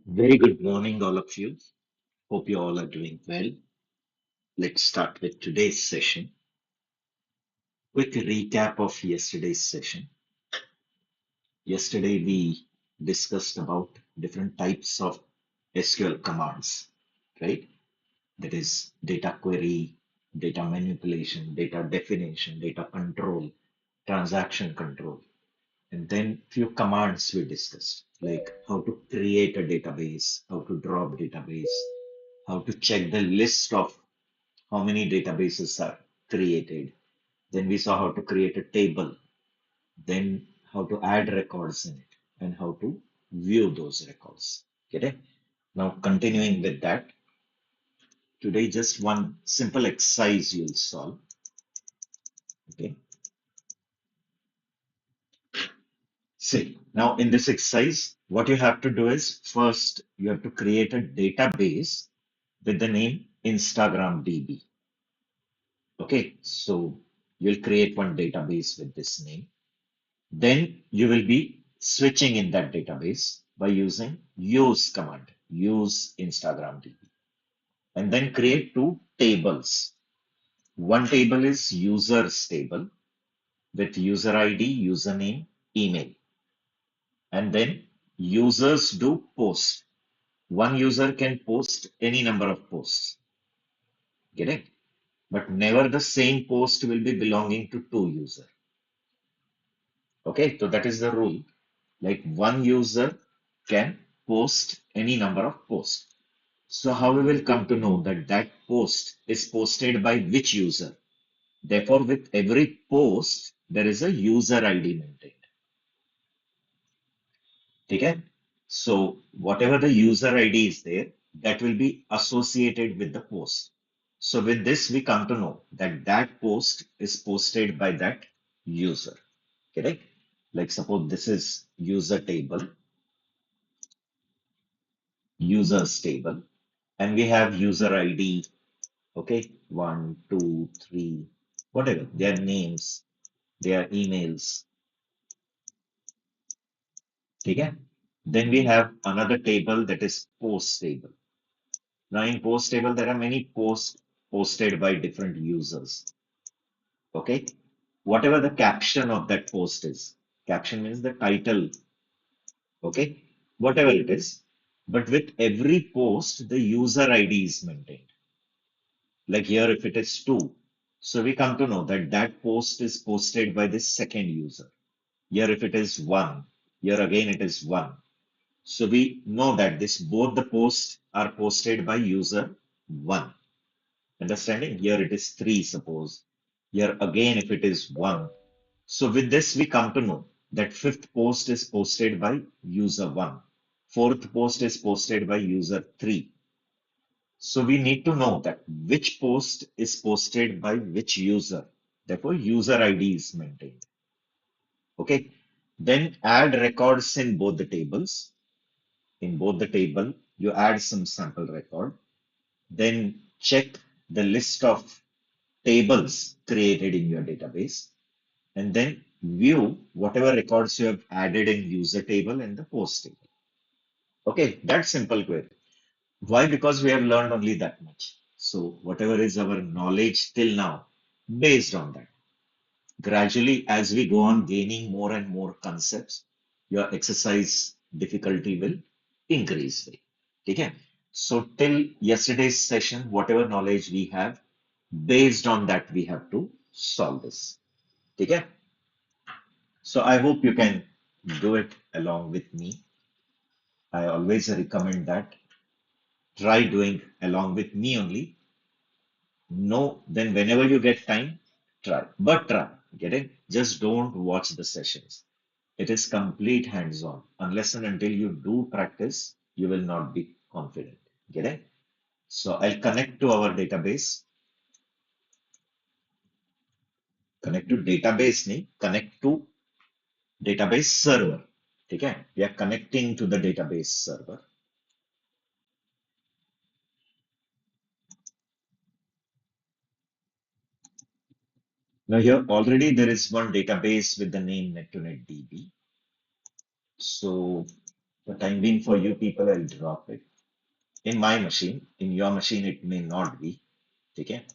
Very good morning, all of you. Hope you all are doing well. Let's start with today's session. Quick recap of yesterday's session. Yesterday, we discussed about different types of SQL commands, right? That is data query, data manipulation, data definition, data control, transaction control. And then few commands we discussed, like how to create a database, how to drop database, how to check the list of how many databases are created. Then we saw how to create a table, then how to add records in it, and how to view those records. Okay. Now, continuing with that, today just one simple exercise you'll solve. Okay. See, now in this exercise, what you have to do is first you have to create a database with the name Instagram DB. Okay, so you'll create one database with this name. Then you will be switching in that database by using use command, use Instagram DB, and then create two tables. One table is users table with user ID, username, email, and then users do post. One user can post any number of posts. Get it? But never the same post will be belonging to two users. Okay, so that is the rule. Like one user can post any number of posts. So how we will come to know that that post is posted by which user? Therefore, with every post, there is a user ID maintained. Okay? So whatever the user ID is there, that will be associated with the post. So with this, we come to know that that post is posted by that user. Correct? Like suppose this is user table, users table, and we have user ID. Okay, one, two, three, whatever their names, their emails. Okay. Then we have another table that is post table. Now in post table, there are many posts posted by different users. Okay. Whatever the caption of that post is, caption means the title. Okay. Whatever it is. But with every post, the user ID is maintained. Like here, if it is two, so we come to know that that post is posted by this second user. Here, if it is one, here again it is one. So we know that this both the posts are posted by user one. Understanding? Here it is three, suppose. Here again, if it is one. So with this, we come to know that fifth post is posted by user one. Fourth post is posted by user three. So we need to know that which post is posted by which user. Therefore, user ID is maintained. Okay. Then add records in both the tables. In both the table, you add some sample record. Then check the list of tables created in your database. And then view whatever records you have added in user table and the post table. Okay, that's simple query. Why? Because we have learned only that much. So whatever is our knowledge till now, based on that, gradually as we go on gaining more and more concepts, your exercise difficulty will increase. Okay. So till yesterday's session, whatever knowledge we have, based on that, we have to solve this. Okay. So I hope you can do it along with me. I always recommend that. Try doing along with me only. No, then whenever you get time, try. But try. Get it? Just don't watch the sessions. It is complete hands-on. Unless and until you do practice, you will not be confident. Get it? So I'll connect to our database. Connect to database नहीं, connect to database server. ठीक है? We are connecting to the database server. Now here already there is one database with the name net2net DB. So For time being for you people, I'll drop it. In my machine, in your machine, it may not be. Okay.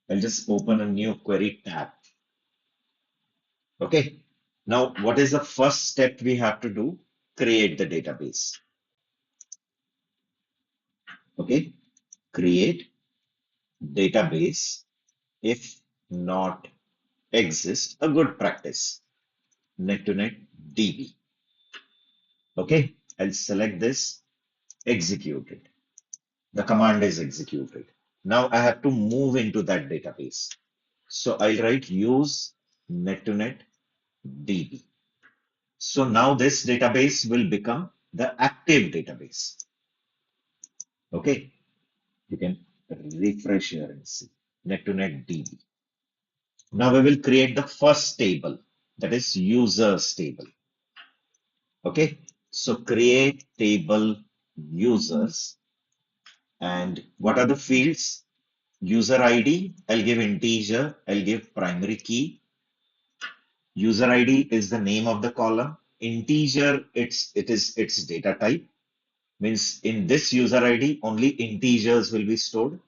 I'll just open a new query tab. Okay. Now, what is the first step we have to do? Create the database. Okay. Create database. If not exist, a good practice. Net to net DB. Okay. I'll select this, execute it. The command is executed. Now I have to move into that database. So I'll write use net to net DB. So now this database will become the active database. Okay, you can refresh here and see net to net DB. Now we will create the first table, that is users table. Okay, so create table users, and what are the fields? User ID, I'll give integer, I'll give primary key. User ID is the name of the column. Integer, it is its data type. Means in this user ID, only integers will be stored,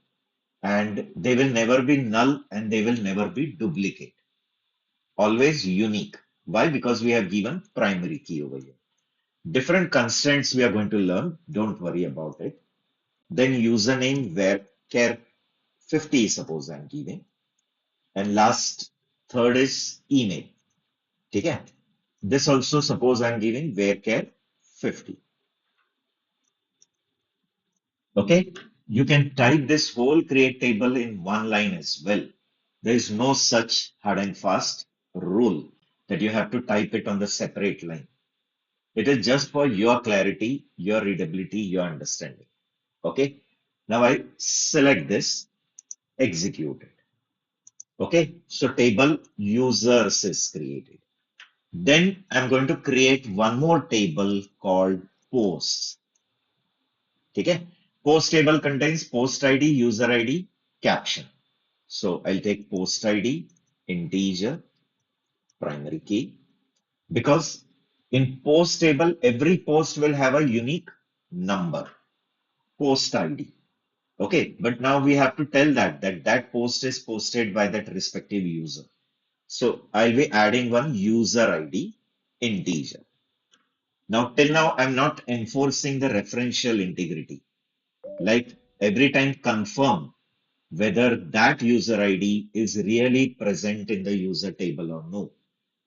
and they will never be null and they will never be duplicate. Always unique. Why? Because we have given primary key over here. Different constraints we are going to learn. Don't worry about it. Then username where care 50 suppose I'm giving. And last, third is email. Okay. This also suppose I'm giving where care 50. Okay. You can type this whole create table in one line as well. There is no such hard and fast rule that you have to type it on the separate line. It is just for your clarity, your readability, your understanding. Okay. Now I select this, execute it. Okay. So table users is created. Then I'm going to create one more table called posts. Okay. Post table contains post ID, user ID, caption. So I'll take post ID, integer, primary key, because in post table, every post will have a unique number, post ID. Okay. But now we have to tell that post is posted by that respective user. So I'll be adding one user ID, integer. Now, till now, I'm not enforcing the referential integrity. Like every time confirm whether that user ID is really present in the user table or no.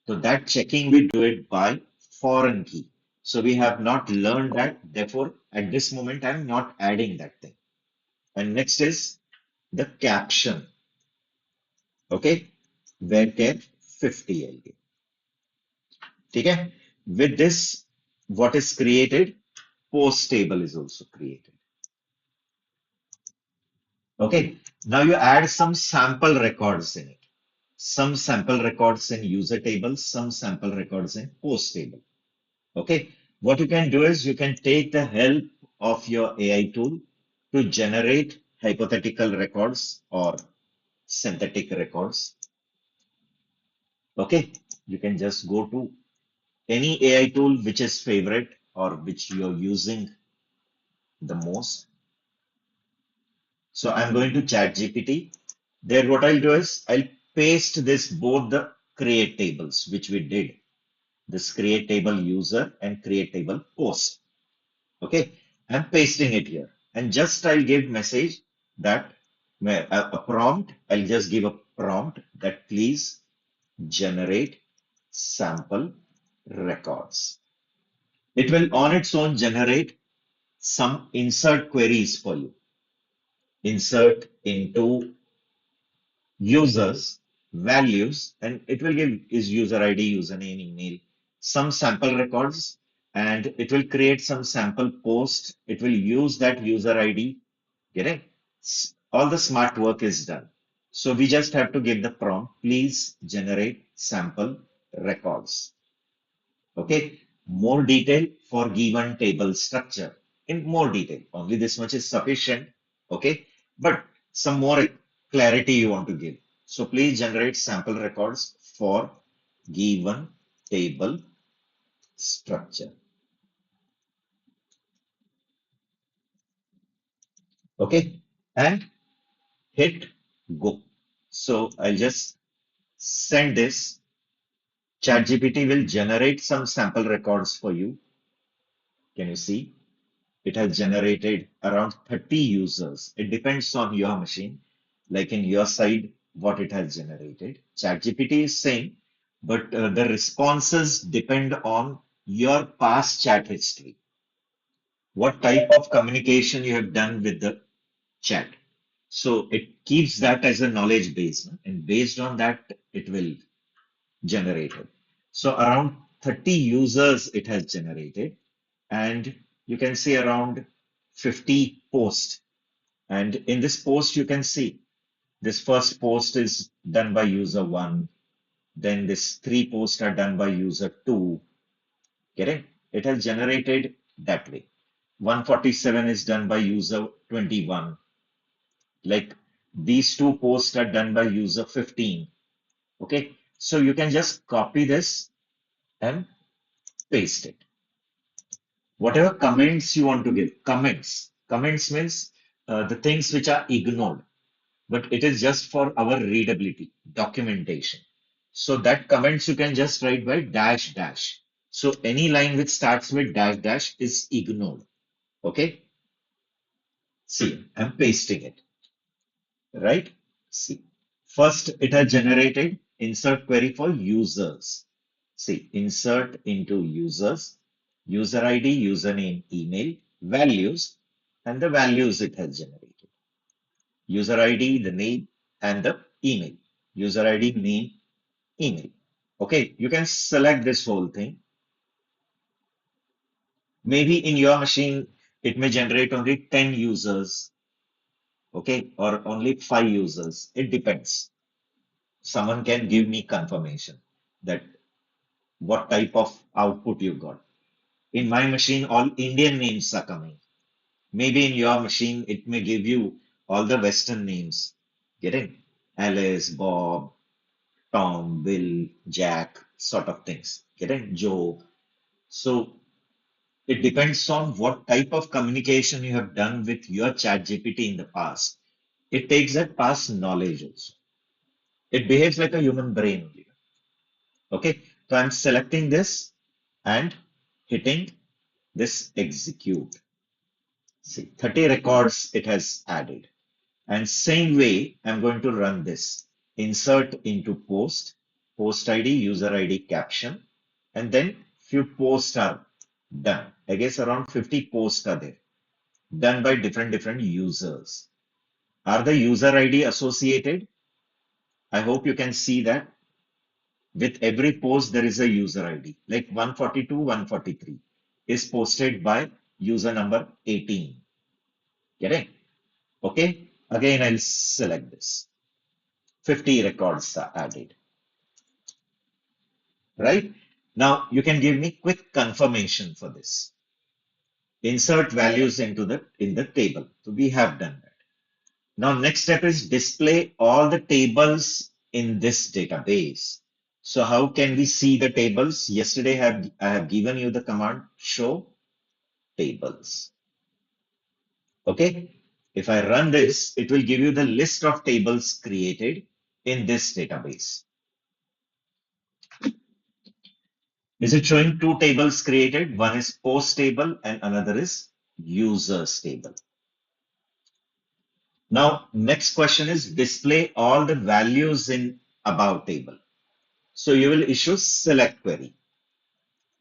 So that checking we do it by foreign key. So we have not learned that. Therefore, at this moment, I'm not adding that thing. And next is the caption. Okay. Where can 50 LD. Okay. With this, what is created? Post table is also created. Okay, now you add some sample records in it. Some sample records in user table, some sample records in post table. Okay, what you can do is you can take the help of your AI tool to generate hypothetical records or synthetic records. Okay, you can just go to any AI tool which is favorite or which you're using the most. So I'm going to chat GPT. There, what I'll do is I'll paste this both the create tables, which we did. This create table user and create table post. Okay. I'm pasting it here. And just I'll give message that a prompt. I'll just give a prompt that please generate sample records. It will on its own generate some insert queries for you. Insert into users, values, and it will give is user ID, username, email, some sample records, and it will create some sample post. It will use that user ID. Get it? All the smart work is done. So we just have to give the prompt, please generate sample records. Okay, more detail for given table structure. In more detail, only this much is sufficient. Okay, but some more clarity you want to give. So please generate sample records for given table structure. Okay, and hit go. So I'll just send this. ChatGPT will generate some sample records for you. Can you see? It has generated around 30 users. It depends on your machine, like in your side, what it has generated. ChatGPT is same, but the responses depend on your past chat history. What type of communication you have done with the chat. So it keeps that as a knowledge base, no? And based on that, it will generate it. So around 30 users it has generated, and you can see around 50 posts. And in this post, you can see this first post is done by user one, then this three posts are done by user two. Getting it has generated that way. 147 is done by user 21. Like these two posts are done by user 15. Okay, so you can just copy this and paste it. Whatever comments you want to give, comments means the things which are ignored, but it is just for our readability, documentation. So that comments you can just write by dash dash. So any line which starts with dash dash is ignored. Okay, see, I'm pasting it, right? See, first it has generated insert query for users. See, insert into users, user ID, username, email, values, and the values it has generated. User ID, the name, and the email. User ID, name, email. Okay, you can select this whole thing. Maybe in your machine, it may generate only 10 users, okay, or only 5 users. It depends. Someone can give me confirmation that what type of output you got. In my machine, all Indian names are coming. Maybe in your machine, it may give you all the Western names. Getting Alice, Bob, Tom, Bill, Jack, sort of things. Getting Joe. So it depends on what type of communication you have done with your chat GPT in the past. It takes that past knowledge also. It behaves like a human brain only. Okay, so I'm selecting this and hitting this execute. See, 30 records it has added. And same way, I'm going to run this. Insert into post, post ID, user ID, caption, and then few posts are done. I guess around 50 posts are there, done by different users. Are the user ID associated? I hope you can see that with every post there is a user ID. Like 142, 143 is posted by user number 18. Get it? Okay. Again, I'll select this. 50 records are added. Right? Now you can give me quick confirmation for this. Insert values into the in the table. So we have done that. Now next step is display all the tables in this database. So how can we see the tables? Yesterday I have given you the command show tables. Okay. If I run this, it will give you the list of tables created in this database. Is it showing two tables created? One is post table and another is users table. Now, next question is display all the values in above table. So you will issue select query.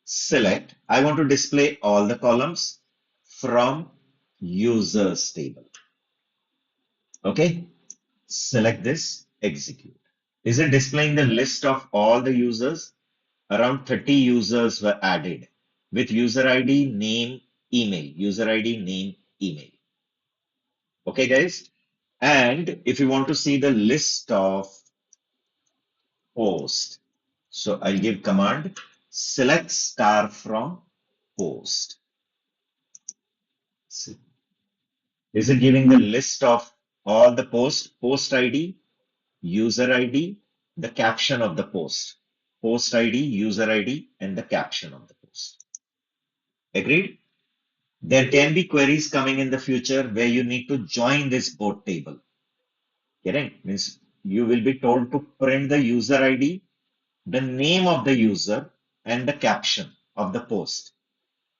Select, I want to display all the columns from users table. Okay, select this, execute. Is it displaying the list of all the users? Around 30 users were added with user ID, name, email, user ID, name, email. Okay, guys. And if you want to see the list of post, so I'll give command select star from post. Is it giving the list of all the post ID, user ID, the caption of the post ID, user ID, and the caption of the post? Agreed? There can be queries coming in the future where you need to join this both table. Correct? Means you will be told to print the user ID, the name of the user, and the caption of the post.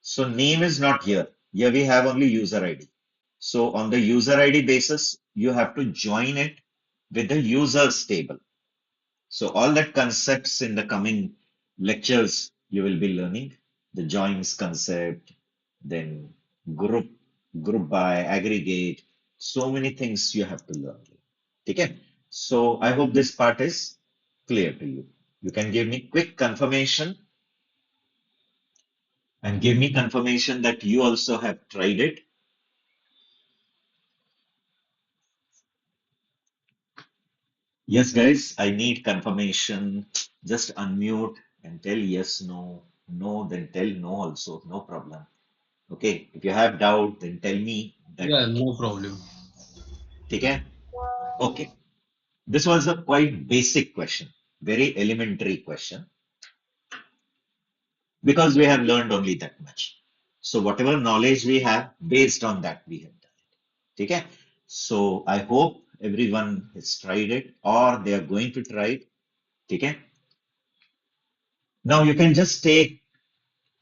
So name is not here. Here we have only user ID. So on the user ID basis, you have to join it with the users table. So all that concepts in the coming lectures you will be learning, the joins concept, then group, group by, aggregate, so many things you have to learn. Okay. So I hope this part is clear to you. You can give me quick confirmation and give me confirmation that you also have tried it. Yes, guys, I need confirmation. Just unmute and tell yes, no, no, then tell no also, no problem. Okay, if you have doubt, then tell me that. Yeah, no problem. Okay, okay. This was a quite basic question, very elementary question, because we have learned only that much. So whatever knowledge we have, based on that we have done it. Okay, so I hope everyone has tried it or they are going to try it. Okay, now you can just take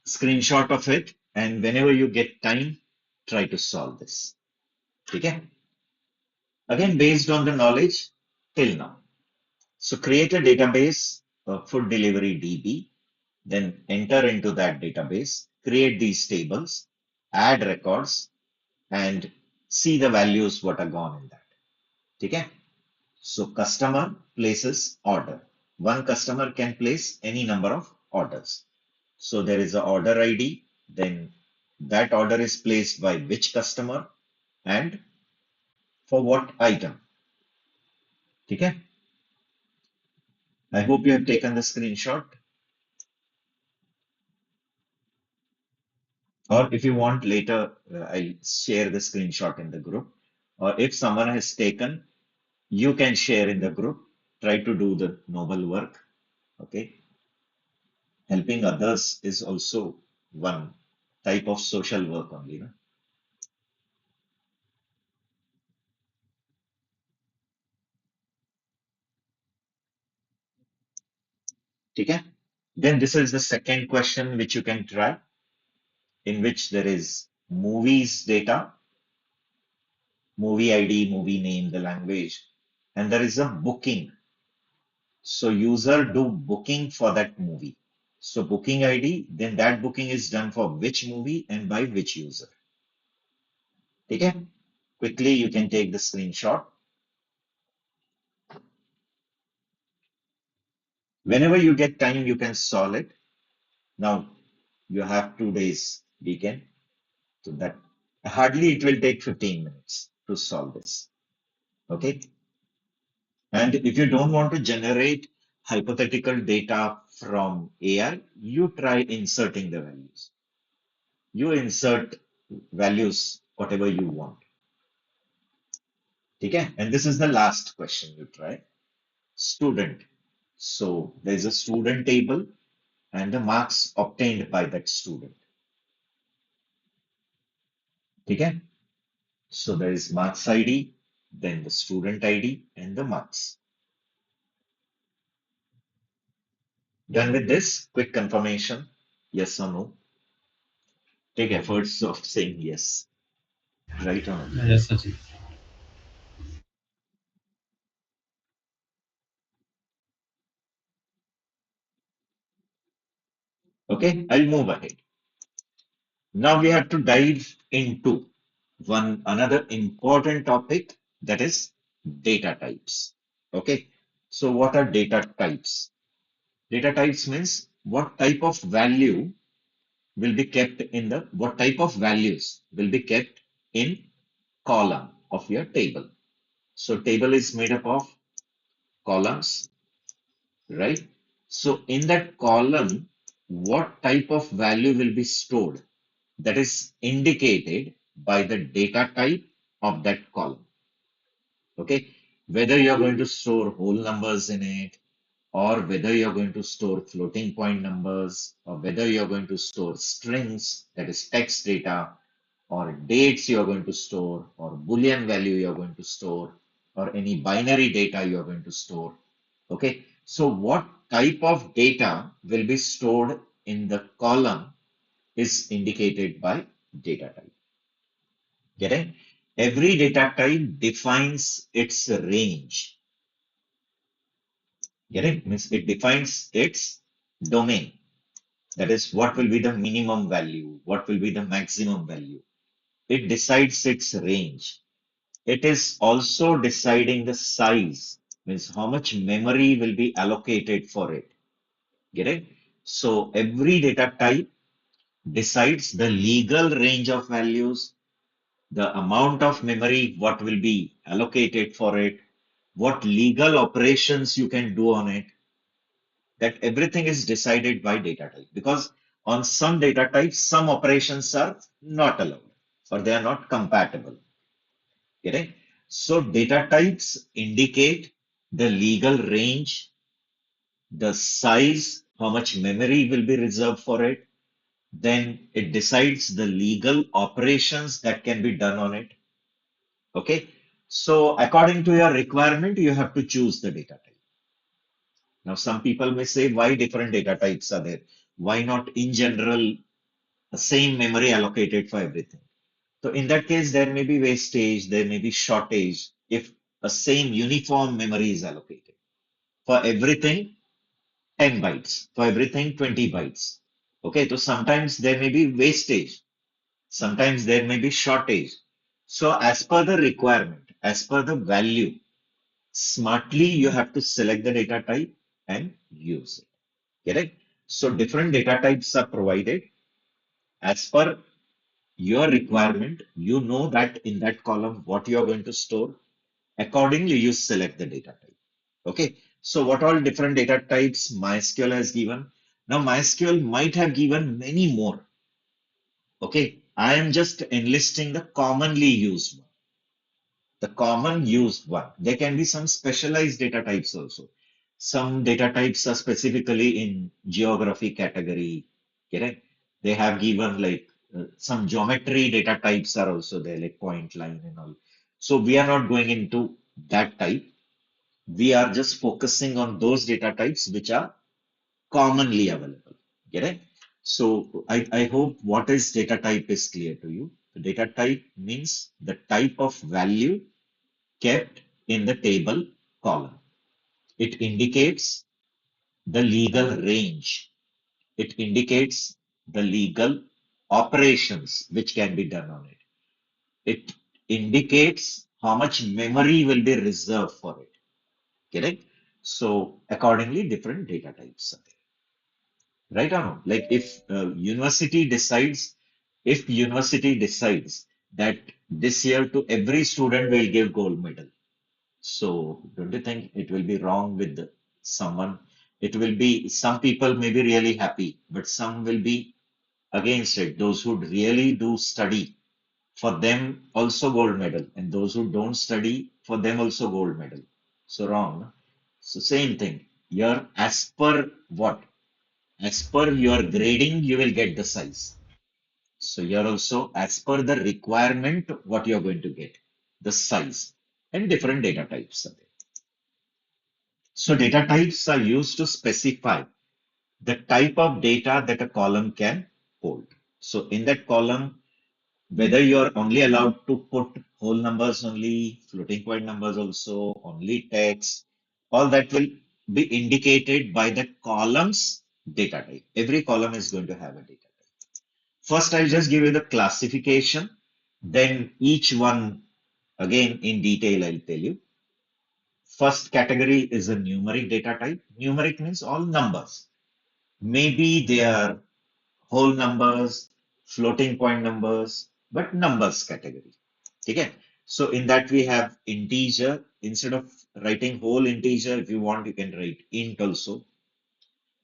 screenshot of it and whenever you get time, try to solve this. Okay, again based on the knowledge till now. So create a database, food delivery DB, then enter into that database, create these tables, add records, and see the values what are gone in that. Okay. So customer places order. One customer can place any number of orders. So there is a order ID, then that order is placed by which customer and for what item. Okay. I hope you have taken the screenshot. Or if you want later, I'll share the screenshot in the group. Or if someone has taken, you can share in the group. Try to do the noble work. Okay. Helping others is also one type of social work only. No? Okay. Then this is the second question which you can try, in which there is movies data, movie ID, movie name, the language, and there is a booking. So user do booking for that movie. So booking ID, then that booking is done for which movie and by which user. Okay? Quickly, you can take the screenshot. Whenever you get time, you can solve it. Now, you have 2 days weekend. So that hardly it will take 15 minutes to solve this. Okay? And if you don't want to generate hypothetical data from AI, you try inserting the values. You insert values whatever you want. Okay? And this is the last question you try. Student. So there's a student table and the marks obtained by that student. Okay? So there is marks ID, then the student ID and the marks. Done with this, quick confirmation, yes or no. Take efforts of saying yes, right or no. Yes, Sachin. Okay, I'll move ahead. Now we have to dive into one another important topic, that is data types. Okay, so what are data types? Data types means what type of value will be kept in the what type of values will be kept in column of your table. So table is made up of columns, right? So in that column, what type of value will be stored? That is indicated by the data type of that column. Okay, whether you're going to store whole numbers in it, or whether you're going to store floating point numbers, or whether you're going to store strings, that is text data, or dates you are going to store, or Boolean value you are going to store, or any binary data you are going to store. Okay, so what type of data will be stored in the column is indicated by data type. Getting? Every data type defines its range. Getting? Means it defines its domain. That is, what will be the minimum value? What will be the maximum value? It decides its range. It is also deciding the size, means how much memory will be allocated for it. Get it? So every data type decides the legal range of values, the amount of memory, what will be allocated for it, what legal operations you can do on it. That everything is decided by data type, because on some data types, some operations are not allowed or they are not compatible. Correct? So data types indicate the legal range, the size, how much memory will be reserved for it. Then it decides the legal operations that can be done on it. Okay. So according to your requirement, you have to choose the data type. Now, some people may say, why different data types are there? Why not in general the same memory allocated for everything? So in that case, there may be wastage, there may be shortage if a same uniform memory is allocated. For everything, 10 bytes. For everything, 20 bytes. Okay, so sometimes there may be wastage. Sometimes there may be shortage. So as per the requirement, as per the value, smartly you have to select the data type and use it. Correct? So different data types are provided as per your requirement. You know that in that column what you are going to store. Accordingly, you select the data type. Okay. So what all different data types MySQL has given? Now MySQL might have given many more. Okay. I am just enlisting the commonly used one. The common used one. There can be some specialized data types also. Some data types are specifically in geography category. Correct? They have given like some geometry data types are also there, like point line and all. So we are not going into that type. We are just focusing on those data types which are commonly available. Get it? So I hope what is data type is clear to you. The data type means the type of value kept in the table column. It indicates the legal range. It indicates the legal operations which can be done on it. It indicates how much memory will be reserved for it. Correct? So accordingly, different data types are there. Right or no? Like if university decides that this year to every student will give gold medal. So don't you think it will be wrong with someone? It will be, some people may be really happy, but some will be against it. Those who really do study, for them also gold medal, and those who don't study, for them also gold medal. So wrong. No? So same thing. Here, as per what? As per your grading, you will get the size. So here also, as per the requirement, what you are going to get, the size, and different data types are there. So data types are used to specify the type of data that a column can hold. So in that column, whether you're only allowed to put whole numbers only, floating point numbers also, only text, all that will be indicated by the column's data type. Every column is going to have a data type. First, I'll just give you the classification. Then each one, again in detail, I'll tell you. First category is a numeric data type. Numeric means all numbers. Maybe they are whole numbers, floating point numbers, but numbers category. Okay. So in that we have integer. Instead of writing whole integer, if you want, you can write int also.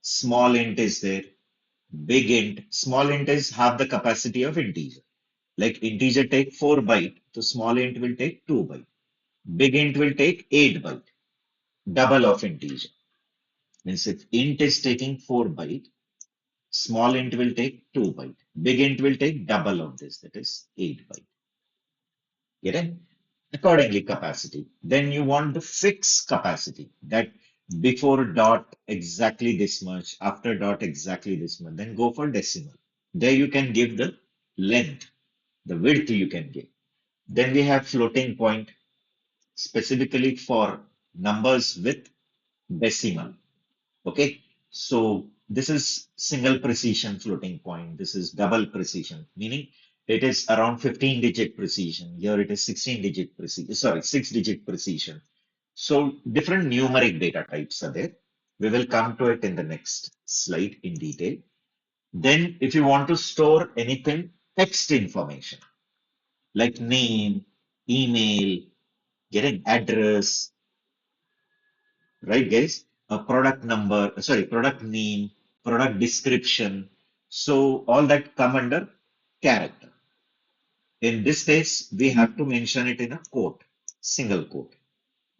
Small int is there. Big int. Small int is half the capacity of integer. Like integer take 4 byte, so small int will take 2 byte. Big int will take 8 byte, double of integer. Means if int is taking 4 byte, Small int will take 2 byte. Big int will take double of this, that is 8 byte. Get it? Accordingly, capacity. Then you want the fixed capacity that before dot exactly this much, after dot exactly this much. Then go for decimal. There you can give the length, the width you can give. Then we have floating point specifically for numbers with decimal. Okay, so this is single precision floating point. This is double precision, meaning it is around 15 digit precision. Here it is 16 digit precision, sorry, 6 digit precision. So different numeric data types are there. We will come to it in the next slide in detail. Then if you want to store anything, text information like name, email, getting address, right guys? A product number, sorry, product name, product description. So all that come under character. In this case, we have to mention it in a quote, single quote.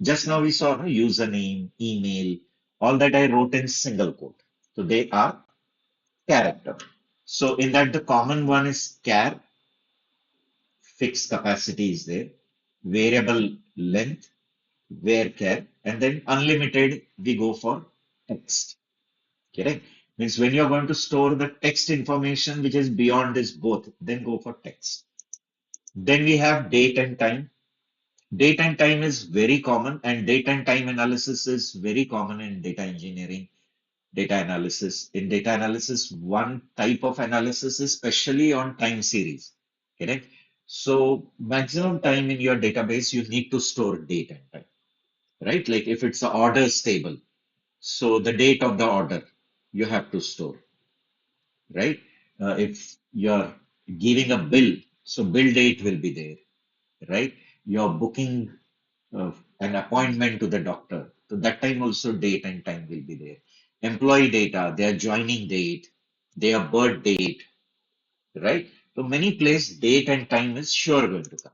Just now we saw no, username, email, all that I wrote in single quote. So they are character. So in that the common one is char, fixed capacity is there, variable length, var and then unlimited we go for text. Correct? Means when you're going to store the text information which is beyond this both, then go for text. Then we have date and time. Date and time is very common, and date and time analysis is very common in data engineering, data analysis. In data analysis, one type of analysis is especially on time series. Correct? So maximum time in your database, you need to store date and time, right? Like if it's an orders table, so the date of the order you have to store, right? If you're giving a bill, so bill date will be there, right? You're booking an appointment to the doctor, so that time also date and time will be there. Employee data, their joining date, their birth date, right? So many place date and time is sure going to come.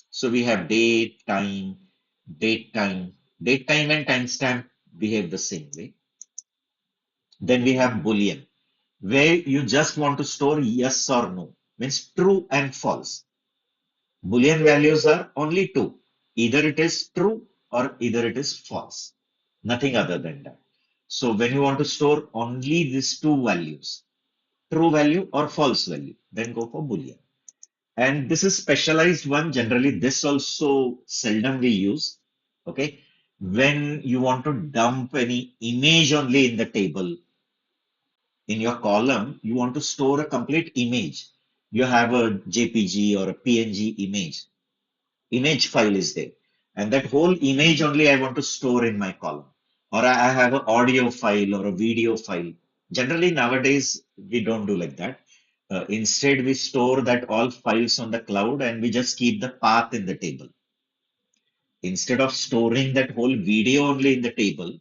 So we have date time, date time and timestamp behave the same way. Then we have Boolean, where you just want to store yes or no, means true and false. Boolean values are only two. Either it is true or either it is false. Nothing other than that. So when you want to store only these two values, true value or false value, then go for Boolean. And this is specialized one. Generally, this also seldom we use. Okay. When you want to dump any image only in the table, in your column, you want to store a complete image. You have a JPG or a PNG image file is there. And that whole image only I want to store in my column. Or I have an audio file or a video file. Generally, nowadays, we don't do like that. Instead, we store that all files on the cloud and we just keep the path in the table. Instead of storing that whole video only in the table,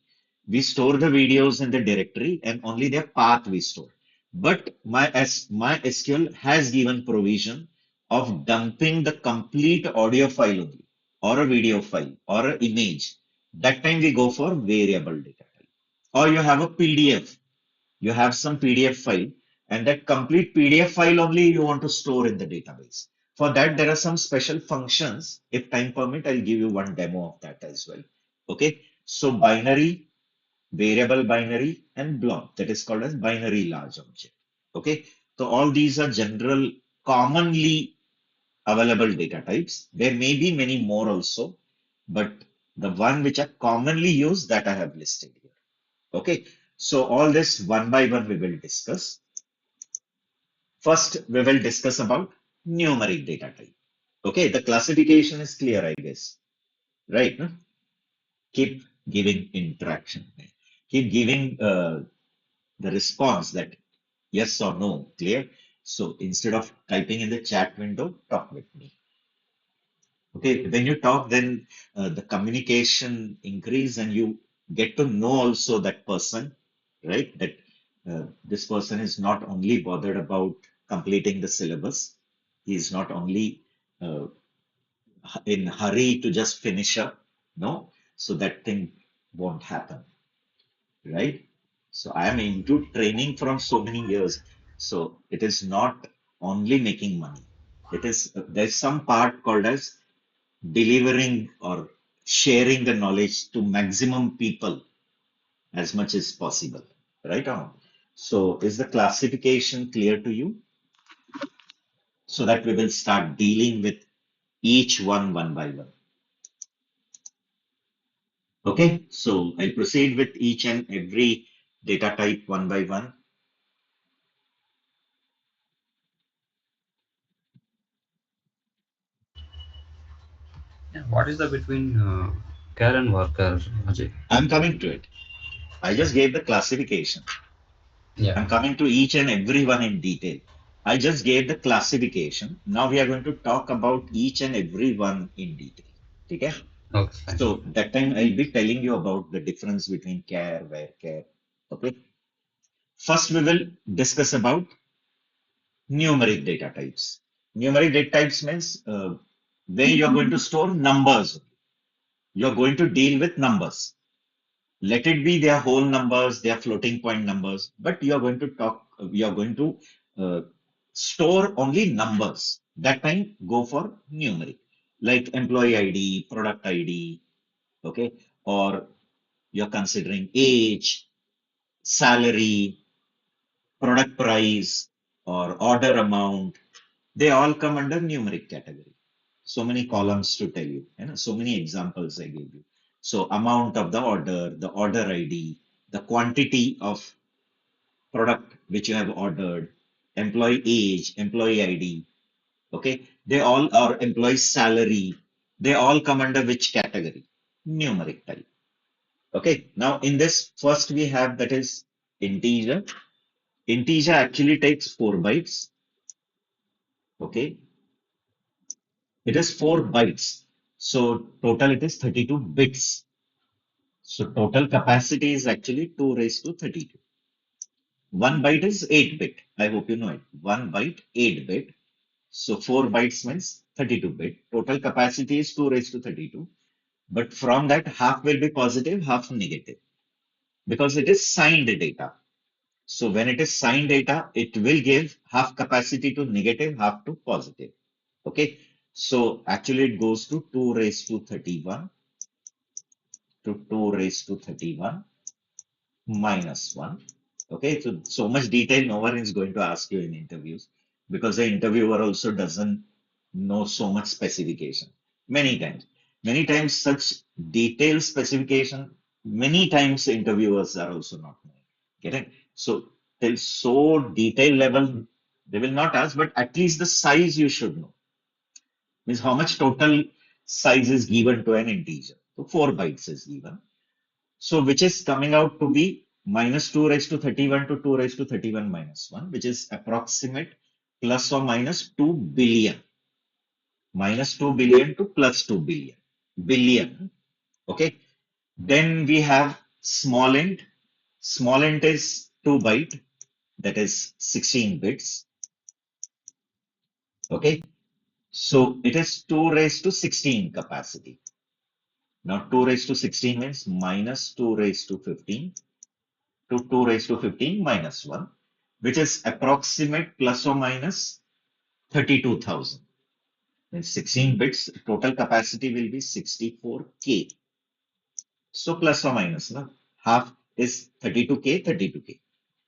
we store the videos in the directory and only their path we store. But my SQL has given provision of dumping the complete audio file only, or a video file, or an image. That time we go for variable data type. Or you have a PDF, you have some PDF file, and that complete PDF file only you want to store in the database. For that, there are some special functions. If time permit, I'll give you one demo of that as well. Okay, so binary, variable binary, and block, that is called as binary large object. Okay, so all these are general commonly available data types. There may be many more also, but the one which are commonly used that I have listed here. Okay, so all this one by one we will discuss. First, we will discuss about numeric data type. Okay, the classification is clear, I guess, right? No? Keep giving interaction, keep giving the response that yes or no, clear. So instead of typing in the chat window, talk with me. Okay, when you talk, then the communication increase and you get to know also that person, right? That this person is not only bothered about completing the syllabus, he is not only uh, in hurry to just finish up, no? So that thing won't happen, right? So I am into training from so many years. So it is not only making money. It is there's some part called as delivering or sharing the knowledge to maximum people as much as possible. Right on. So is the classification clear to you? So that we will start dealing with each one by one. Okay, so I'll proceed with each and every data type one by one. Yeah, what is the between care and worker, Ajay? I'm coming to it. I just gave the classification. Yeah. I'm coming to each and every one in detail. I just gave the classification. Now we are going to talk about each and every one in detail. Okay? Okay, fine. So that time I'll be telling you about the difference between care, where care. Okay. First, we will discuss about numeric data types. Numeric data types means where you're going to store numbers. You're going to deal with numbers. Let it be their whole numbers, their floating point numbers, but you're going to uh, store only numbers. That time, go for numeric, like employee ID, product ID, okay, or you're considering age, salary, product price, or order amount. They all come under numeric category. So many columns to tell you, so many examples I gave you. So amount of the order ID, the quantity of product which you have ordered, employee age, employee ID, okay? They all are employee salary. They all come under which category? Numeric type. Okay. Now in this first we have that is integer. Integer actually takes 4 bytes. Okay. It is 4 bytes. So total it is 32 bits. So total capacity is actually 2 raised to 32. 1 byte is 8 bit. I hope you know it. 1 byte, 8 bit. So 4 bytes means 32 bit. Total capacity is 2 raised to 32. But from that, half will be positive, half negative because it is signed data. So when it is signed data, it will give half capacity to negative, half to positive. Okay. So actually it goes to 2 raised to 31 to 2 raised to 31 minus 1. Okay, so so much detail no one is going to ask you in interviews because the interviewer also doesn't know so much specification. Many times, many times such detailed specification, many times interviewers are also not knowing. Getting so till so detailed level they will not ask, but at least the size you should know. Means how much total size is given to an integer. So 4 bytes is given. So which is coming out to be minus 2 raised to 31 to 2 raised to 31 minus 1, which is approximate plus or minus 2 billion. Minus 2 billion to plus 2 billion. Billion. Okay. Then we have small int. Small int is 2 byte. That is 16 bits. Okay. So it is 2 raised to 16 capacity. Now 2 raised to 16 means minus 2 raised to 15 to 2 raised to 15 minus 1, which is approximate plus or minus 32,000. Means 16 bits, total capacity will be 64K. So plus or minus, no? Half is 32K, 32K.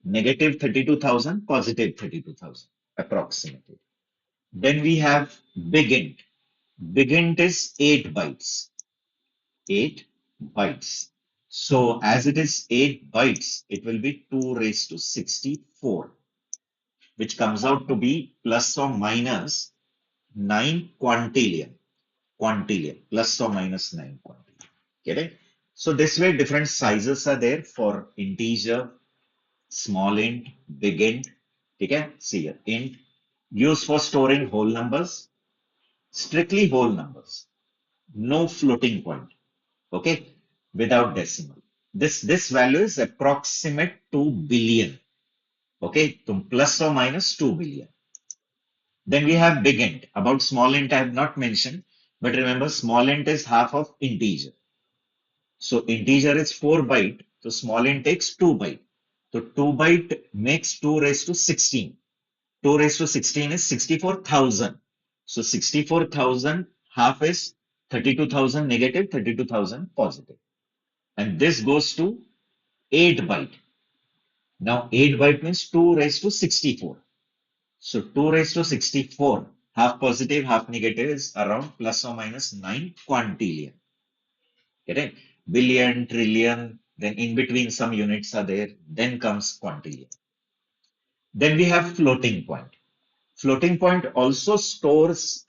Negative 32,000, positive 32,000, approximately. Then we have big int. Big int is 8 bytes. 8 bytes. So as it is 8 bytes, it will be 2 raised to 64, which comes out to be plus or minus 9 quintillion. Quintillion, plus or minus 9 quintillion. Get it? So this way different sizes are there for integer, small int, big int. Okay? See here, int used for storing whole numbers, strictly whole numbers, no floating point. Okay? Without decimal. This value is approximate 2 billion. Okay? To plus or minus 2 billion. Then we have big int. About small int I have not mentioned, but remember small int is half of integer. So integer is 4 byte, so small int takes 2 byte. So 2 byte makes 2 raised to 16. 2 raised to 16 is 64,000. So 64,000 half is 32,000 negative, 32,000 positive. And this goes to 8 byte. Now 8 byte means 2 raised to 64. So 2 raised to 64, half positive, half negative is around plus or minus 9 quintillion. Correct? Billion, trillion, then in between some units are there, then comes quintillion. Then we have floating point. Floating point also stores,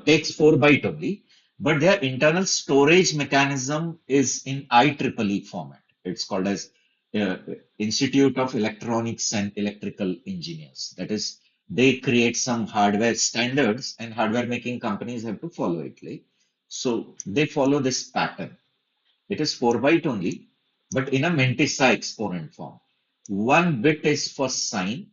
takes 4 byte only, but their internal storage mechanism is in IEEE format. It's called as uh, Institute of Electronics and Electrical Engineers. That is, they create some hardware standards, and hardware making companies have to follow it. Like. So they follow this pattern. It is 4 byte only, but in a Mantissa exponent form. One bit is for sign,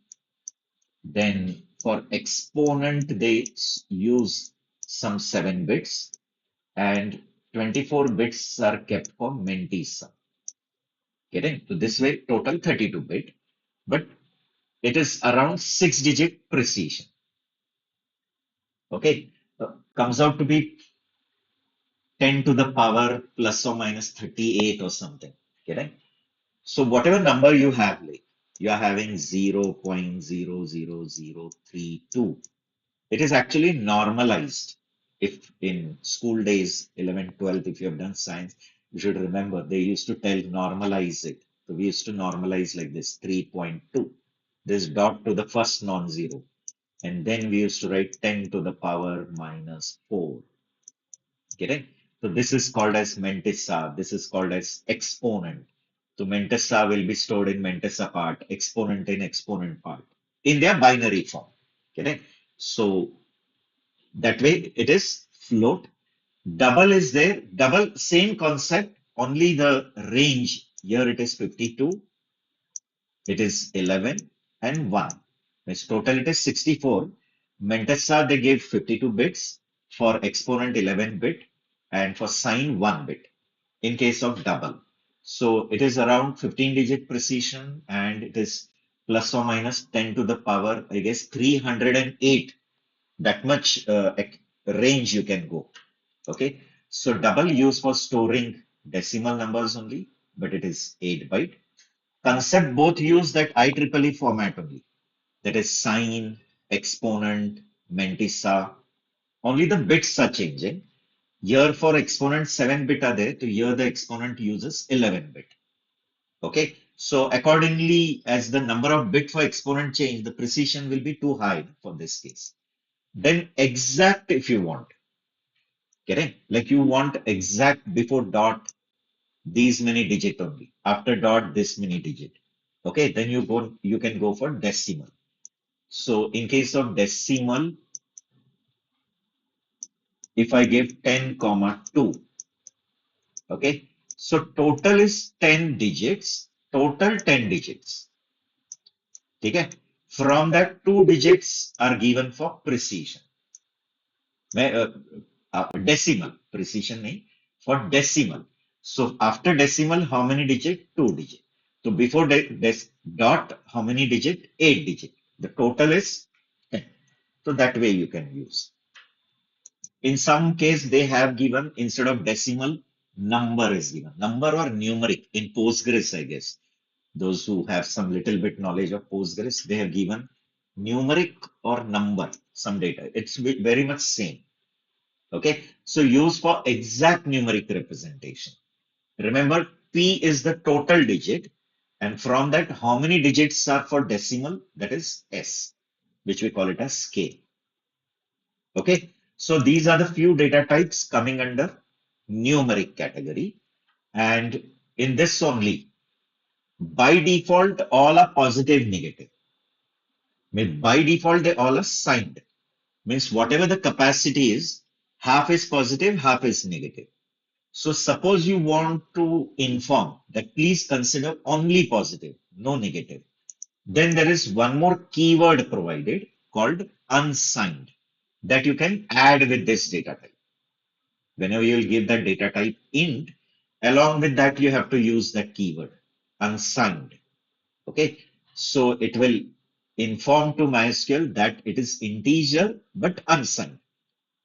then for exponent, they use some 7 bits, and 24 bits are kept for Mantissa. Getting? So this way, total 32 bit, but it is around 6-digit precision. Okay. Comes out to be 10 to the power plus or minus 38 or something. Getting? So whatever number you have, like you are having 0.00032, it is actually normalized. If in school days, 11, 12, if you have done science, you should remember they used to tell normalize it. So we used to normalize like this 3.2, this dot to the first non-zero. And then we used to write 10 to the power minus 4. Getting? So this is called as Mantissa. This is called as exponent. So Mantissa will be stored in Mantissa part, exponent in exponent part in their binary form. Getting? So that way it is float. Double is there. Double, same concept, only the range. Here it is 52, it is 11 and 1. Means total it is 64. Mantissa they gave 52 bits, for exponent 11 bit, and for sign 1 bit in case of double. So it is around 15 digit precision, and it is plus or minus 10 to the power, I guess 308. That much range you can go. Okay. So double used for storing decimal numbers only, but it is 8 byte. Concept both use that IEEE format only. That is sign, exponent, mantissa. Only the bits are changing. Here for exponent 7 bit are there. To here the exponent uses 11 bit. Okay. So accordingly, as the number of bit for exponent change, the precision will be too high for this case. Then exact if you want. Correct? Like you want exact before dot these many digit only. After dot this many digit. Okay, then you can go for decimal. So in case of decimal, if I give 10 comma 2, okay, so total is 10 digits, total 10 digits. Okay, from that 2 digits are given for precision. Decimal, precision nahi, for decimal. So after decimal, how many digit? 2 digit. So before dot, how many digit? 8 digit. The total is 10. So that way you can use. In some case, they have given instead of decimal, number is given. Number or numeric in Postgres, I guess. Those who have some little bit knowledge of Postgres, they have given numeric or number, some data. It's very much same. Okay. So use for exact numeric representation. Remember, P is the total digit. And from that, how many digits are for decimal? That is S, which we call it as K. Okay, so these are the few data types coming under numeric category. And in this only, by default, all are positive, negative. Means by default, they all are signed. Means whatever the capacity is, half is positive, half is negative. So suppose you want to inform that please consider only positive, no negative. Then there is one more keyword provided called unsigned that you can add with this data type. Whenever you will give that data type int, along with that, you have to use that keyword unsigned. Okay. So it will inform to MySQL that it is integer but unsigned.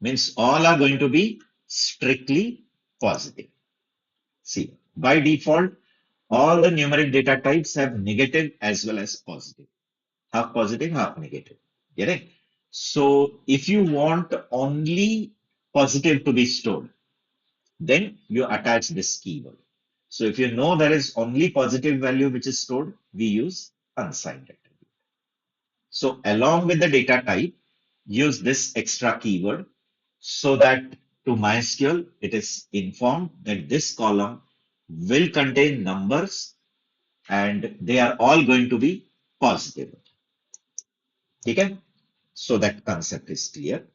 Means all are going to be strictly positive. See, by default, all the numeric data types have negative as well as positive. Half positive, half negative. Get it? So if you want only positive to be stored, then you attach this keyword. So if you know there is only positive value which is stored, we use unsigned attribute. So along with the data type, use this extra keyword so that to MySQL, it is informed that this column will contain numbers and they are all going to be positive. Okay? So that concept is clear.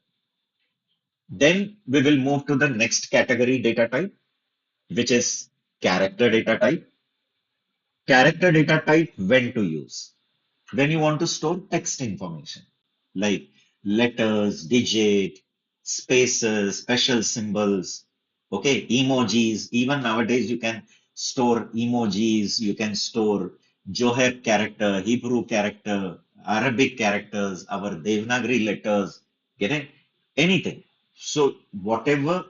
Then we will move to the next category data type, which is character data type. Character data type when to use. When you want to store text information like letters, digit, spaces, special symbols, okay, emojis. Even nowadays, you can store emojis, you can store Joheb character, Hebrew character, Arabic characters, our Devanagari letters, get it? Anything. So, whatever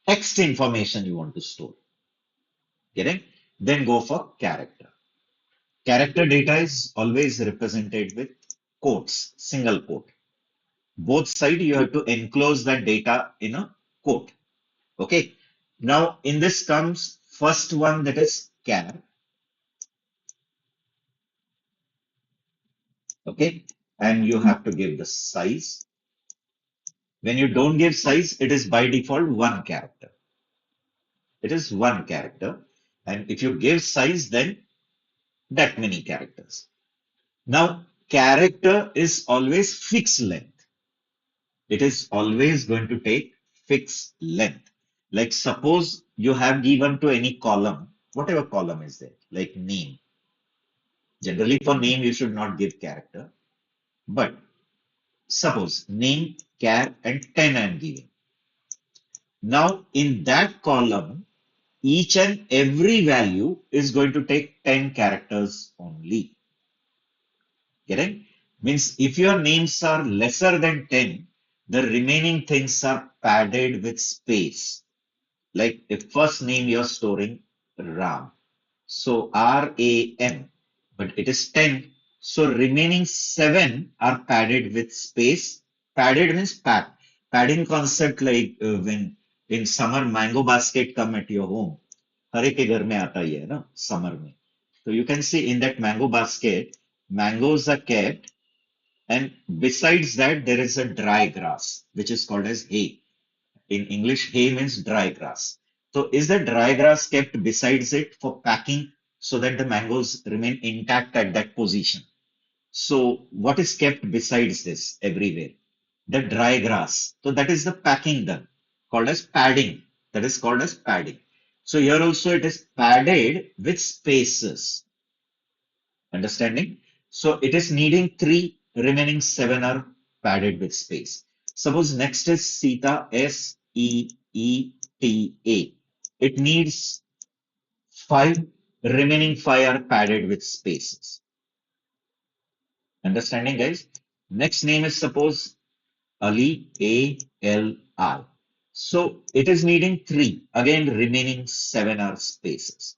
text information you want to store, get it? Then go for character. Character data is always represented with quotes, single quote. Both side you have to enclose that data in a quote. Okay. Now in this comes first one that is char. Okay. And you have to give the size. When you don't give size, it is by default one character. It is one character. And if you give size, then that many characters. Now character is always fixed length. It is always going to take fixed length. Like suppose you have given to any column, whatever column is there, like name. Generally for name, you should not give character. But suppose name, char, and 10 I am giving. Now in that column, each and every value is going to take 10 characters only. Correct? Means if your names are lesser than 10, the remaining things are padded with space. Like if first name you're storing Ram. So RAM, but it is 10. So remaining seven are padded with space. Padded means pad. Padding concept like when in summer mango basket come at your home. हर एक के घर में आता ही है ना summer में. So you can see in that mango basket, mangoes are kept and besides that there is a dry grass which is called as hay. In English, hay means dry grass. So is the dry grass kept besides it for packing so that the mangoes remain intact at that position? So what is kept besides this everywhere? The dry grass. So that is the packing done, called as padding. That is called as padding. So here also it is padded with spaces. Understanding? So it is needing three, remaining seven are padded with space. Suppose next is Sita, Seeta. It needs five, remaining five are padded with spaces. Understanding, guys? Next name is suppose Ali, Ali. So it is needing three, again remaining seven are spaces.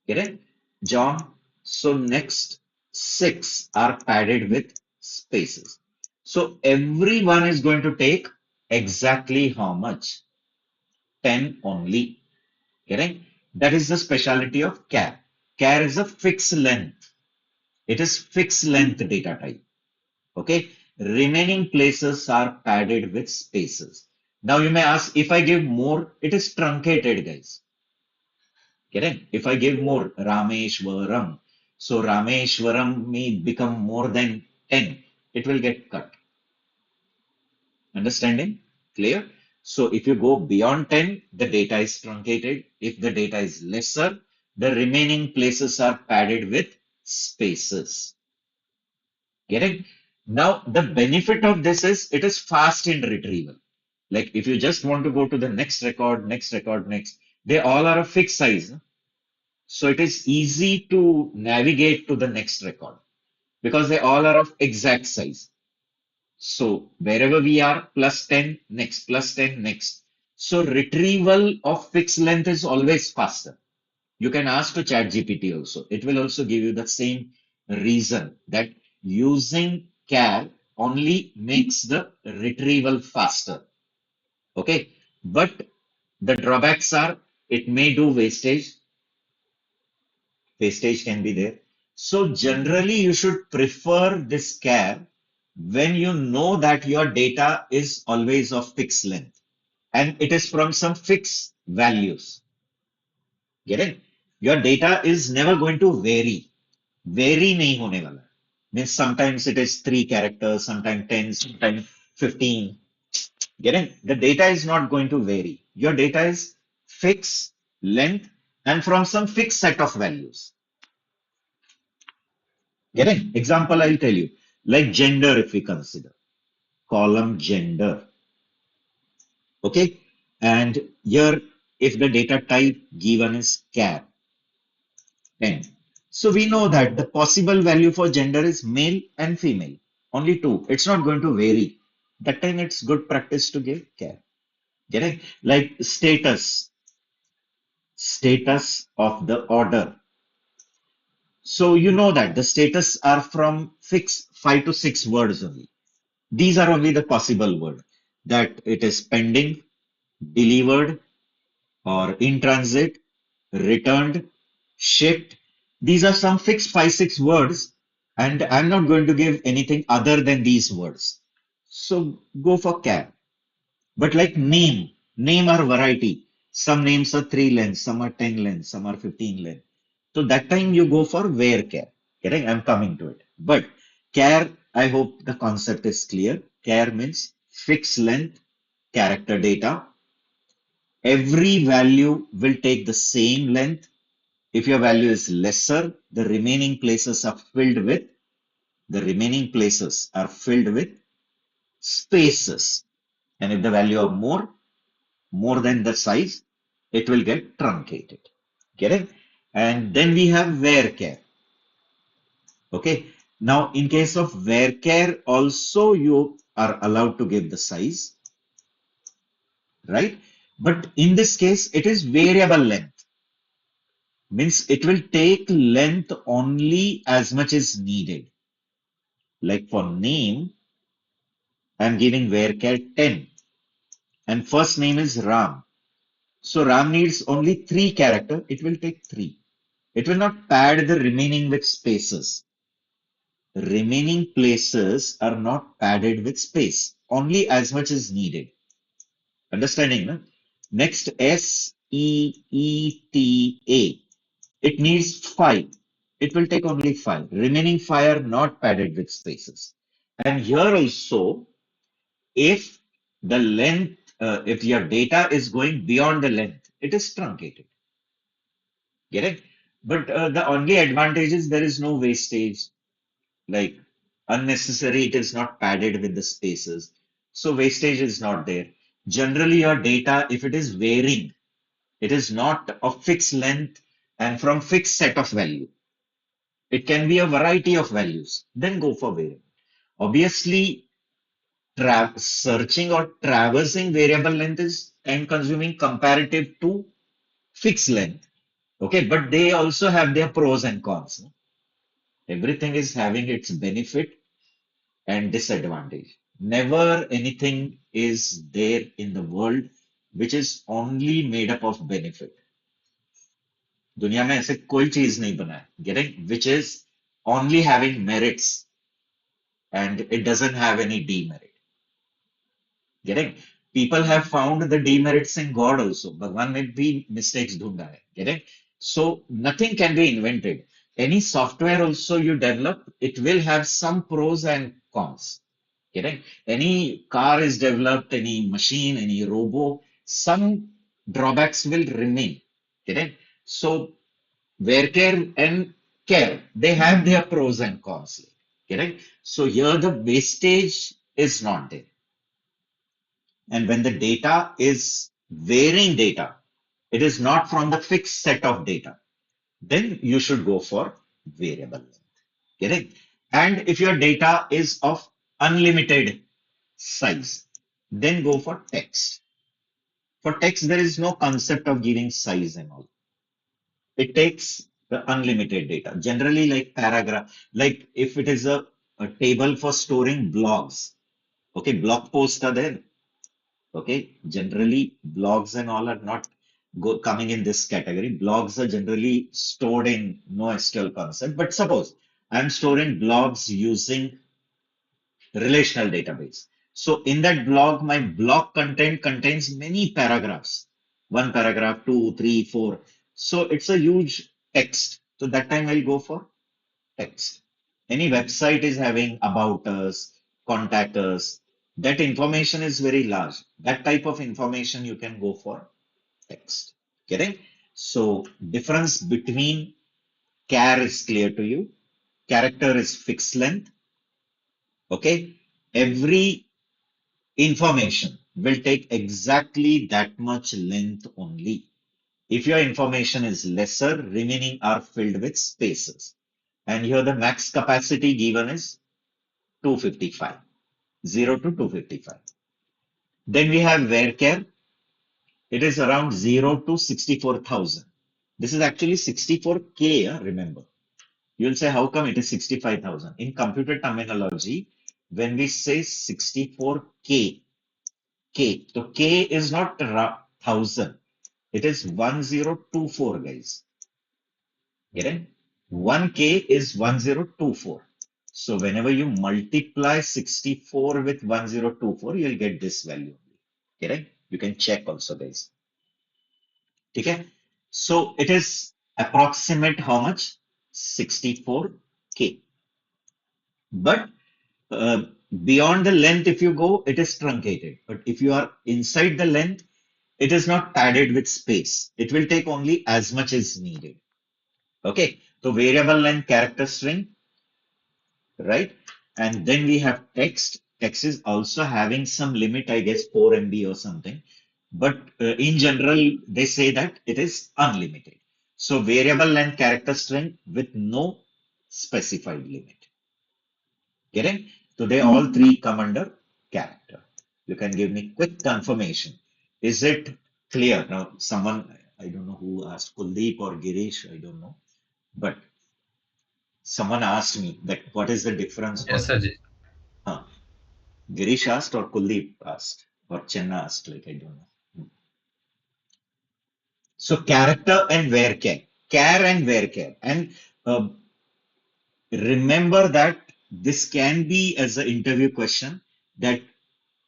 Correct? John. So next six are padded with spaces. So everyone is going to take exactly how much? 10 only. Correct? That is the speciality of char. Char is a fixed length. It is fixed length data type. Okay. Remaining places are padded with spaces. Now you may ask if I give more, it is truncated, guys. Correct? If I give more, Rameshwaram, so Rameshwaram may become more than 10, it will get cut. Understanding? Clear? So if you go beyond 10, the data is truncated. If the data is lesser, the remaining places are padded with spaces. Get it? Now, the benefit of this is it is fast in retrieval. Like if you just want to go to the next record, next record, next, they all are a fixed size. So it is easy to navigate to the next record because they all are of exact size. So wherever we are, plus 10, next, plus 10, next. So retrieval of fixed length is always faster. You can ask to ChatGPT also. It will also give you the same reason that using char only makes the retrieval faster. Okay. But the drawbacks are it may do wastage. Wastage can be there. So generally you should prefer this char when you know that your data is always of fixed length and it is from some fixed values. Get it? Your data is never going to vary. Vary नहीं होने वाला. Means sometimes it is 3 characters, sometimes 10, sometimes 15. Get it? The data is not going to vary. Your data is fixed length and from some fixed set of values. Get it? Example I'll tell you. Like gender, if we consider column gender. Okay. And here, if the data type given is char, 10. So we know that the possible value for gender is male and female. Only two. It's not going to vary. That time it's good practice to give care. Get it? Like status of the order. So you know that the status are from fixed 5 to 6 words only. These are only the possible word that it is pending, delivered, or in transit, returned, shipped. These are some fixed 5, 6 words, and I'm not going to give anything other than these words. So go for care. But like name are variety. Some names are 3 lengths, some are 10 lengths, some are 15 lengths. So that time you go for where care. Correct? I'm coming to it. But care, I hope the concept is clear. Care means fixed length character data. Every value will take the same length. If your value is lesser, the remaining places are filled with spaces. And if the value are more than the size, it will get truncated. Get it? And then we have varchar. Okay. Now, in case of varchar, also you are allowed to give the size, right? But in this case, it is variable length. Means it will take length only as much as needed. Like for name, I'm giving varchar 10 and first name is Ram. So Ram needs only 3 character. It will take 3. It will not pad the remaining with spaces. Remaining places are not padded with space. Only as much as needed. Understanding? No? Next, SEETA. It needs 5. It will take only 5. Remaining 5 are not padded with spaces. And here also, if the length, if your data is going beyond the length, it is truncated. Get it? But the only advantage is there is no wastage, like unnecessary, it is not padded with the spaces. So wastage is not there. Generally, your data, if it is varying, it is not of fixed length and from fixed set of value. It can be a variety of values. Then go for variable. Obviously, searching or traversing variable length is time consuming comparative to fixed length. Okay, but they also have their pros and cons. Everything is having its benefit and disadvantage. Never anything is there in the world which is only made up of benefit. दुनिया में ऐसे कोई चीज नहीं बना है, getting which is only having merits and it doesn't have any demerit. Getting people have found the demerits in God also. Bhagwan may be mistakes dhunda hai. Getting so nothing can be invented. Any software also you develop, it will have some pros and cons. Getting any car is developed, any machine, any robo, some drawbacks will remain. Getting so where care and care, they have their pros and cons. Correct? So here the wastage is not there. And when the data is varying data, it is not from the fixed set of data. then you should go for variable length. Correct? And if your data is of unlimited size, then go for text. For text, there is no concept of giving size and all. It takes the unlimited data. Generally, like paragraph, like if it is a table for storing blogs, okay, blog posts are there. Okay, generally blogs and all are not coming in this category. Blogs are generally stored in no SQL concept. But suppose I'm storing blogs using relational database. So in that blog, my blog content contains many paragraphs. One paragraph, two, three, four. So it's a huge text. So that time I'll go for text. Any website is having about us, contact us. That information is very large. That type of information you can go for text. Correct? So difference between char is clear to you. Character is fixed length. Okay. Every information will take exactly that much length only. If your information is lesser, remaining are filled with spaces. And here the max capacity given is 255, 0 to 255. Then we have varchar. It is around 0 to 64,000. This is actually 64K, remember. You'll say, how come it is 65,000? In computer terminology, when we say 64K, so K is not 1000. It is 1024, guys. Get it? 1K is 1024. So whenever you multiply 64 with 1024, you'll get this value. Correct? You can check also, guys. Okay? So it is approximate how much? 64K. But uh, beyond the length, if you go, it is truncated. But if you are inside the length, it is not padded with space. It will take only as much as needed. Okay. So variable length character string, right? And then we have text. Text is also having some limit, I guess 4 MB or something. But in general, they say that it is unlimited. So variable length character string with no specified limit. Get it? So they all three come under character. You can give me quick confirmation. Is it clear? Now, someone, I don't know who asked, Kuldeep or Girish, I don't know. But someone asked me that what is the difference Yes, for Ajay. huh, Girish asked or Kuldeep asked or Chenna asked, like I don't know. So character and where care and where care. And uh, remember that this can be as an interview question that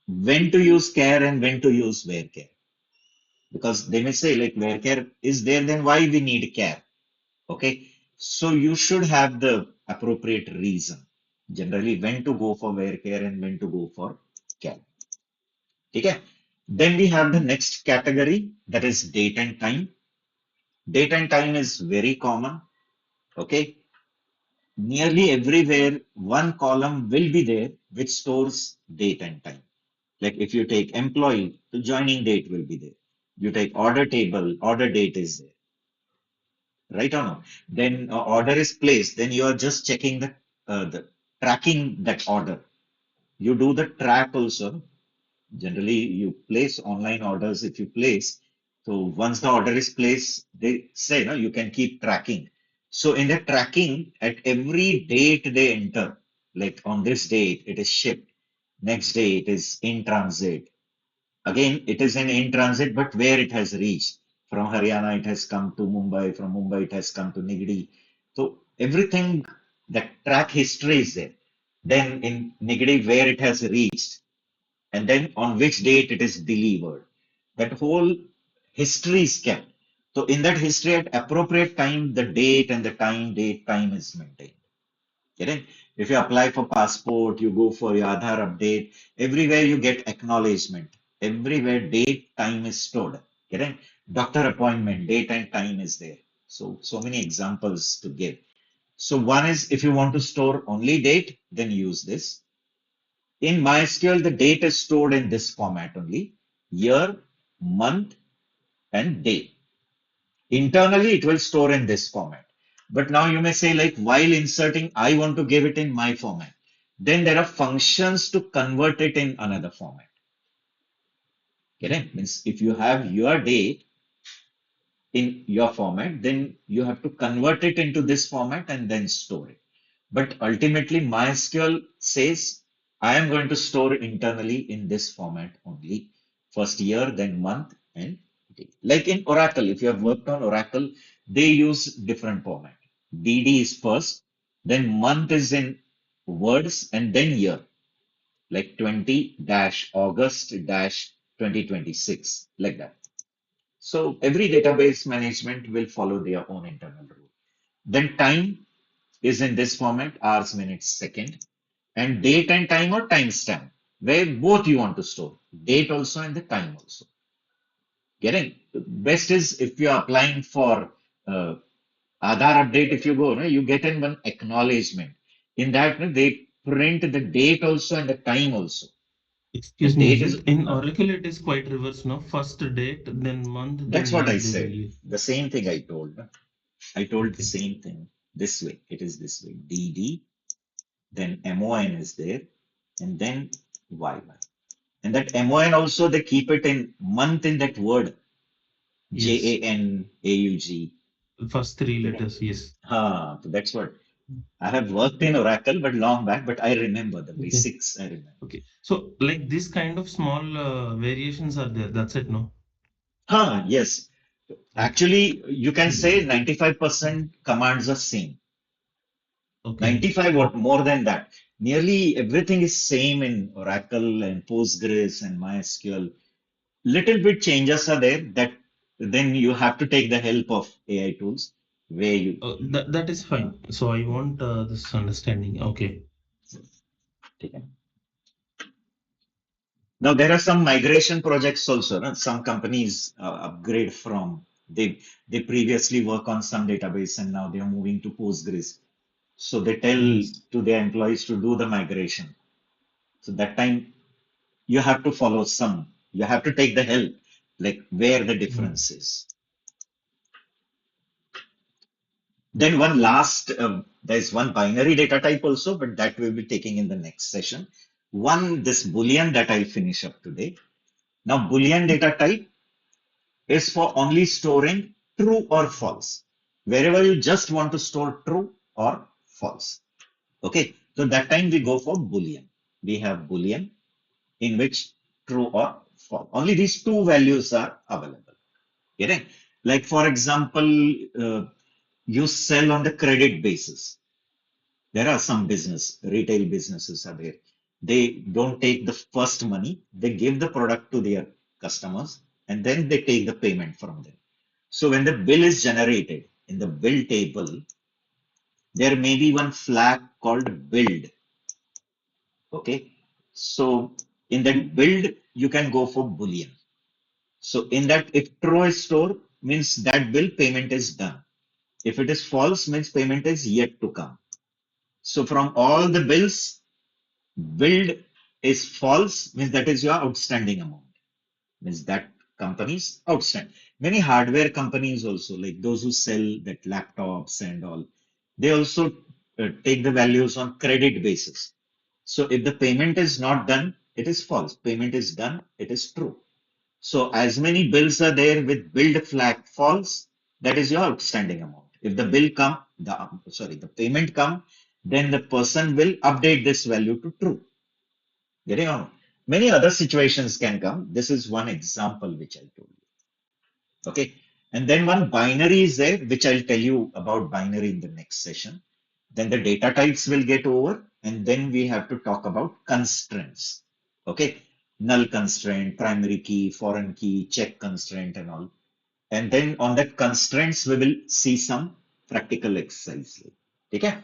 when to use care and when to use where care. Because they may say like where care is there, then why we need care? Okay. So you should have the appropriate reason. Generally, when to go for where care and when to go for care. Okay. Then we have the next category that is date and time. Date and time is very common. Okay. Nearly everywhere, one column will be there which stores date and time. Like if you take employee, the joining date will be there. You take order table, order date is there, right or no? Then order is placed, then you are just checking the tracking that order. You do the track also. Generally, you place online orders if you place. So once the order is placed, they say, no, you can keep tracking. So in the tracking, at every date they enter, like on this date, it is shipped. Next day, it is in transit. Again, it is in transit, but where it has reached. From Haryana, it has come to Mumbai. From Mumbai, it has come to Nigdi. So everything, that track history is there. Then in Nigdi, where it has reached and then on which date it is delivered. That whole history is kept. So in that history, at appropriate time, the date and the time, date, time is maintained. Correct? If you apply for passport, you go for your Aadhaar update, everywhere you get acknowledgement. Everywhere date, time is stored. Correct? Doctor appointment, date and time is there. So many examples to give. So one is if you want to store only date, then use this. In MySQL, the date is stored in this format only: year, month, and day. Internally, it will store in this format. But now you may say, like, while inserting, I want to give it in my format. Then there are functions to convert it in another format. Correct? Means if you have your date in your format, then you have to convert it into this format and then store it. But ultimately, MySQL says I am going to store internally in this format only. First year, then month, and day. Like in Oracle, if you have worked on Oracle, they use different format. DD is first, then month is in words, and then year, like 20 dash August dash 2026, like that. So every database management will follow their own internal rule. Then time is in this format, hours, minutes, second, and date and time or timestamp, where both you want to store, date also and the time also. Getting best is if you are applying for uh, Aadhaar update, if you go, no, you get in one acknowledgement. In that, no, they print the date also and the time also. The Excuse me, date is, Ajit. In Oracle, it is quite reverse now. First date, then month, then that's what year I they will said. use. The same thing I told. No? I told the Okay. same thing this way. It is this way. DD, then MON is there, and then YY. And that MON also they keep it in month in that word Yes. JANAUG. First three Getting? letters. Yes. So that's what I have worked in Oracle, but long back. But I remember the Okay. basics. I remember. Okay. So, like this kind of small variations are there. That's it, no? Yes. Okay. Actually, you can say 95% commands are same. Okay. 95 what more than that. Nearly everything is same in Oracle and Postgres and MySQL. Little bit changes are there that then you have to take the help of AI tools where you That is uh, fine. So I want this understanding. Okay. take it. Now there are some migration projects also. No? Some companies upgrade from they previously work on some database and now they are moving to Postgres. So they tell Yes. to their employees to do the migration. So that time you have to follow some. You have to take the help, like where the Mm. difference is. Then one last, there's one binary data type also, but that we'll be taking in the next session. One, this Boolean that I'll finish up today. Now, Boolean data type is for only storing true or false. Wherever you just want to store true or false. Okay, so that time we go for Boolean. We have Boolean in which true or false. Only these two values are available. Getting? Like for example, you sell on the credit basis. There are some retail businesses are there. They don't take the first money, they give the product to their customers and then they take the payment from them. So when the bill is generated in the bill table, there may be one flag called build. Okay. So in that build, you can go for Boolean. So in that, if true is stored, means that bill payment is done. If it is false, means payment is yet to come. So from all the bills, billed is false, means that is your outstanding amount. Means that company's outstanding. Many hardware companies also, like those who sell that laptops and all, they also take the values on credit basis. So if the payment is not done, it is false. Payment is done, it is true. So as many bills are there with billed flag false, that is your outstanding amount. If the bill come, the payment come, then the person will update this value to true. Getting on? Many other situations can come. This is one example which I told you. Okay. And then one binary is there, which I'll tell you about binary in the next session. Then the data types will get over, and then we have to talk about constraints. Okay. Null constraint, primary key, foreign key, check constraint, and all. And then on that constraints, we will see some practical exercise. Okay.